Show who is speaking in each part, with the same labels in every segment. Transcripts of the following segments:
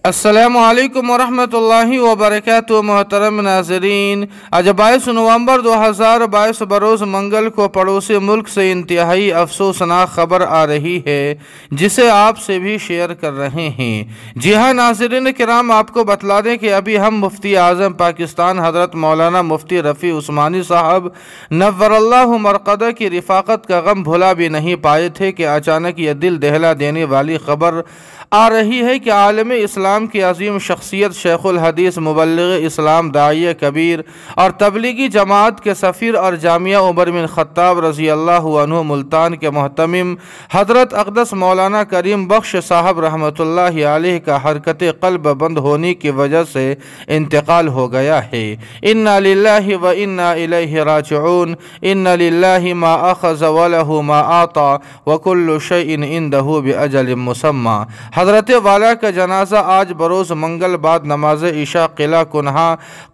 Speaker 1: अस्सलामुअलैकुम वरहमतुल्लाहि वबरकातुहू। मोहतरम नाज़रीन, आज 22 नवंबर 2022 बरोज़ मंगल को पड़ोसी मुल्क से इंतहाई अफसोसनाक खबर आ रही है, जिसे आपसे भी शेयर कर रहे हैं। जी हाँ नाज़रीन किराम, आपको बतला दें कि अभी हम मुफ्ती आज़म पाकिस्तान हज़रत मौलाना मुफ्ती रफ़ी उस्मानी साहब नव्वरल्लाहु मरक़दा की रिफ़ाक़त का गम भुला भी नहीं पाए थे कि अचानक यह दिल दहला देने वाली खबर आ रही है कि आलम इस्लाम की अजीम शख्सियत शेखुल हदीस मुबल्लिग़ इस्लाम दाइया कबीर और तबलीगी जमात के सफ़ीर और जामिया उमर बिन ख़त्ताब रज़ी अल्लाहु अन्हु मुल्तान के मोहतमिम हज़रत अक़दस मौलाना करीम बख्श साहब रहमतुल्लाहि अलैह का हरकत क़ल्ब बंद होने की वजह से इंतकाल हो गया है। इन्ना लिल्लाहि व इन्ना इलैहि राजिऊन। इन्ना लिल्लाहि मा अख़ज़ व लहु मा आता व कुल्लु शैइन इंदहु बिअजलिन मुसम्मा। हज़रत वाला का जनाजा आज बरोज़ मंगल बाद नमाज इशा किला कुन्हा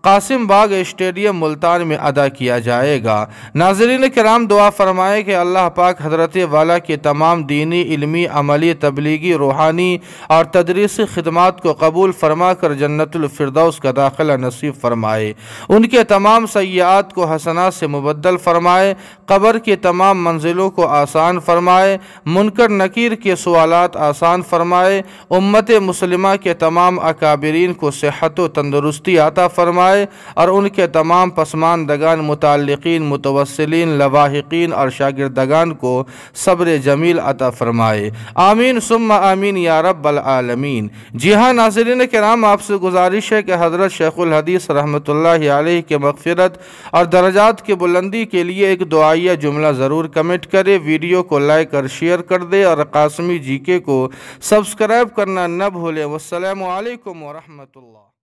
Speaker 1: कासिम बाग स्टेडियम मुल्तान में अदा किया जाएगा। नाज़रीन किराम, दुआ फरमाए कि अल्लाह पाक हज़रत वाला की तमाम दीनी, इल्मी, अमली, तबलीगी, रूहानी और तदरीसी खिदमात को कबूल फरमा कर जन्नतुल फिरदौस का दाखिला नसीब फरमाए। उनके तमाम सय्यात को हसनात से मुबद्दल फरमाए। कब्र की तमाम मंजिलों को आसान फरमाए। मुनकर नकीर के सवालात आसान फरमाए। उम्मत मुस्लिमा के तमाम अकाबिरीन को सेहत व तंदुरुस्ती अता फरमाए और उनके तमाम पसमानदगान, मुताल्लिकीन, मुतवस्सिलीन, लवाहिकीन और शागिर्दगान को सब्र जमील अता फरमाए। आमीन सुम्मा आमीन या रब्बल आलमीन। जी हाँ नाज़रीन किराम, आपसे गुजारिश है कि हज़रत शेखुल हदीस रहमतुल्लाहि अलैह के मग़फ़िरत और दरजात की बुलंदी के लिए एक दुआइया जुमला ज़रूर कमेंट करें, वीडियो को लाइक और शेयर कर दे और कासमी जीके को सब्सक्राइब करना न भूलें। वस्सलामु अलैकुम वरहमतुल्लाह।